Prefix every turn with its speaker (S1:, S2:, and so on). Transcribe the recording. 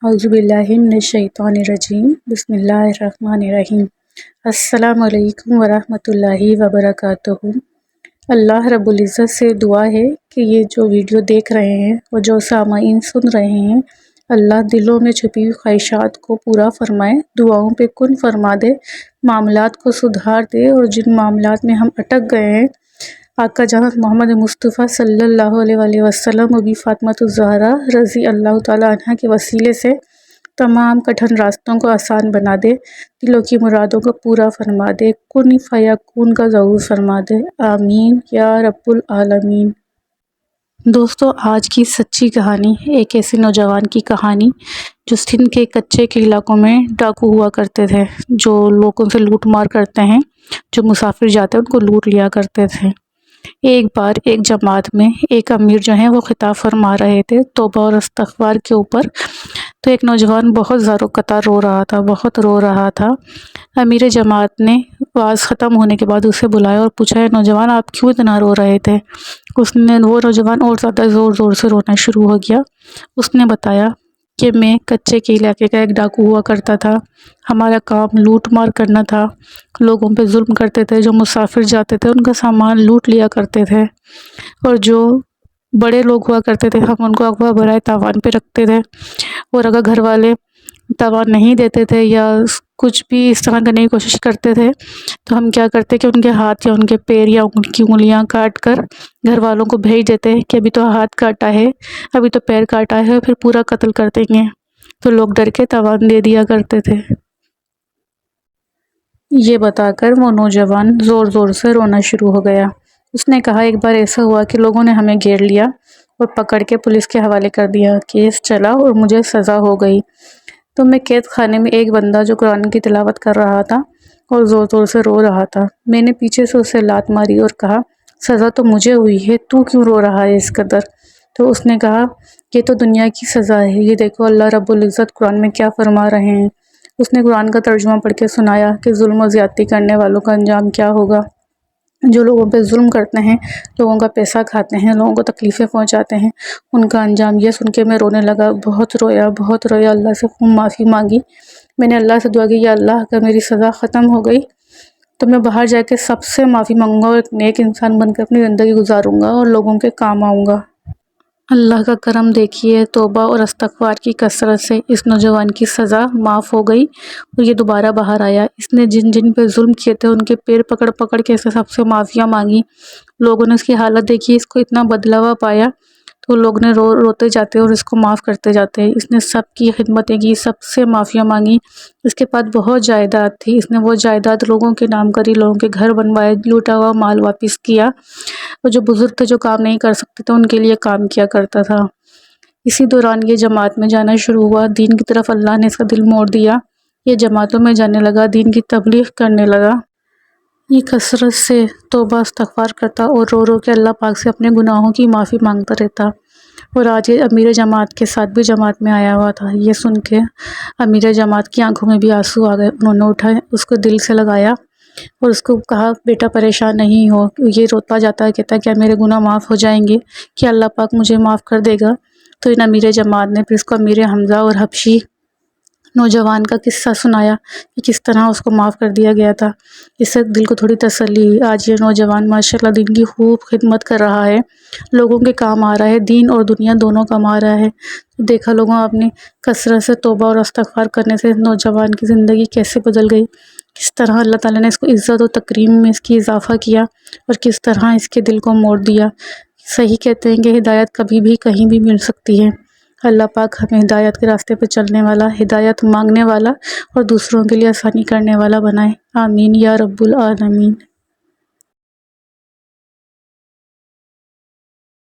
S1: औज़ुबिल्लाहिमिनश्शैतानिर्रजीम बिस्मिल्लाहिर्रहमानिर्रहीम। अस्सलामु अलैकुम वरहमतुल्लाहि वबरकातुहू। अल्लाह रब्बुल इज़्ज़त से दुआ है कि ये जो वीडियो देख रहे हैं और जो सामाईन सुन रहे हैं, अल्लाह दिलों में छुपी हुई ख्वाहिशात को पूरा फरमाए, दुआओं पे कुन फरमा दे, मामलात को सुधार दे और जिन मामलात में हम अटक गए हैं, आका जहाँ मोहम्मद मुस्तफ़ा सल्लल्लाहु अलैहि वसल्लम और बी फ़ातिमातुज़ ज़हरा रज़ी अल्लाह ताला अन्हा के वसीले से तमाम कठिन रास्तों को आसान बना दे, दिलों की मुरादों को पूरा फरमा दे, कुन फ़यकून का ज़हूर फरमा दे। आमीन या रब्बुल आलमीन। दोस्तों, आज की सच्ची कहानी एक ऐसे नौजवान की कहानी जो सिंध के कच्चे के इलाकों में डाकू हुआ करते थे, जो लोगों से लूट मार करते हैं, जो मुसाफिर जाते हैं उनको लूट लिया करते थे। एक बार एक जमात में एक अमीर जो है वो खिताब फरमा रहे थे तौबा और इस्तिग़फ़ार के ऊपर। तो एक नौजवान बहुत ज़ारो-कतार रो रहा था, बहुत रो रहा था। अमीर जमात ने वाज़ ख़त्म होने के बाद उसे बुलाया और पूछा, नौजवान आप क्यों इतना रो रहे थे? वो नौजवान और ज़्यादा ज़ोर ज़ोर से रोना शुरू हो गया। उसने बताया कि मैं कच्चे के इलाके का एक डाकू हुआ करता था, हमारा काम लूट मार करना था, लोगों पे जुल्म करते थे, जो मुसाफिर जाते थे उनका सामान लूट लिया करते थे, और जो बड़े लोग हुआ करते थे हम उनको अगवा बराए तावान पे रखते थे, और अगर घर वाले तावान नहीं देते थे या कुछ भी इस तरह करने की कोशिश करते थे तो हम क्या करते कि उनके हाथ या उनके पैर या उनकी उंगलियां काट कर घर वालों को भेज देते कि अभी तो हाथ काटा है, अभी तो पैर काटा है, फिर पूरा कत्ल कर देंगे। तो लोग डर के तावान दे दिया करते थे। ये बताकर वो नौजवान ज़ोर ज़ोर से रोना शुरू हो गया। उसने कहा, एक बार ऐसा हुआ कि लोगों ने हमें घेर लिया और पकड़ के पुलिस के हवाले कर दिया। केस चला और मुझे सज़ा हो गई। तो मैं कैद खाने में एक बंदा जो कुरान की तिलावत कर रहा था और ज़ोर ज़ोर से रो रहा था, मैंने पीछे से उसे लात मारी और कहा, सज़ा तो मुझे हुई है, तू क्यों रो रहा है इस कदर? तो उसने कहा, ये तो दुनिया की सज़ा है, ये देखो अल्लाह रब्बुल इज़्ज़त कुरान में क्या फरमा रहे हैं। उसने कुरान का तर्जुमा पढ़ के सुनाया कि जुल्म और ज़्यादती करने वालों का अंजाम क्या होगा। जो लोगों पे जुल्म करते हैं, लोगों का पैसा खाते हैं, लोगों को तकलीफ़ें पहुंचाते हैं, उनका अंजाम। ये सुन के मैं रोने लगा, बहुत रोया, अल्लाह से खूब माफ़ी मांगी। मैंने अल्लाह से दुआ की, या अल्लाह अगर मेरी सज़ा ख़त्म हो गई तो मैं बाहर जाके सबसे माफ़ी मांगूंगा और एक नेक इंसान बनकर अपनी ज़िंदगी गुजारूंगा और लोगों के काम आऊँगा। अल्लाह का करम देखिए, तौबा और इस्तिग़फ़ार की कसरत से इस नौजवान की सज़ा माफ़ हो गई और ये दोबारा बाहर आया। इसने जिन जिन पे जुल्म किए थे उनके पैर पकड़ पकड़ के इससे सबसे माफ़िया मांगी। लोगों ने इसकी हालत देखी, इसको इतना बदला हुआ पाया तो लोग ने रोते जाते और इसको माफ़ करते जाते। इसने सबकी खिदमतें की, सबसे माफ़िया मांगी। इसके पास बहुत जायदाद थी, इसने वो जायदाद लोगों के नाम करी, लोगों के घर बनवाए, लूटा हुआ माल वापस किया, और जो बुज़ुर्ग थे जो काम नहीं कर सकते थे उनके लिए काम किया करता था। इसी दौरान ये जमात में जाना शुरू हुआ। दीन की तरफ अल्लाह ने इसका दिल मोड़ दिया। ये जमातों में जाने लगा, दीन की तबलीग करने लगा। ये कसरत से तौबा इस्तिग़फ़ार करता और रो रो के अल्लाह पाक से अपने गुनाहों की माफ़ी मांगता रहता। और आज ये अमीर जमात के साथ भी जमात में आया हुआ था। ये सुन के अमीर जमात की आंखों में भी आंसू आ गए। उन्होंने उठाए, उसको दिल से लगाया और उसको कहा, बेटा परेशान नहीं हो। ये रोता जाता है, कहता है क्या मेरे गुनाह माफ़ हो जाएंगे, क्या अल्लाह पाक मुझे माफ़ कर देगा? तो इन अमीर जमात ने फिर इसको अमीर हमज़ा और हबशी नौजवान का किस्सा सुनाया कि किस तरह उसको माफ़ कर दिया गया था। इससे दिल को थोड़ी तसल्ली हुई। आज ये नौजवान माशाल्लाह दीन की खूब खिदमत कर रहा है, लोगों के काम आ रहा है, दीन और दुनिया दोनों कमा रहा है। देखा लोगों अपनी कसरत से तौबा और इस्तिग़फ़ार करने से नौजवान की ज़िंदगी कैसे बदल गई, किस तरह अल्लाह ताला ने इसको इज़्ज़त और तकरीम में इसकी इजाफ़ा किया और किस तरह इसके दिल को मोड़ दिया। सही कहते हैं कि हिदायत कभी भी कहीं भी मिल सकती है। अल्लाह पाक हमें हिदायत के रास्ते पे चलने वाला, हिदायत मांगने वाला और दूसरों के लिए आसानी करने वाला बनाए। आमीन या रब्बुल आलमीन।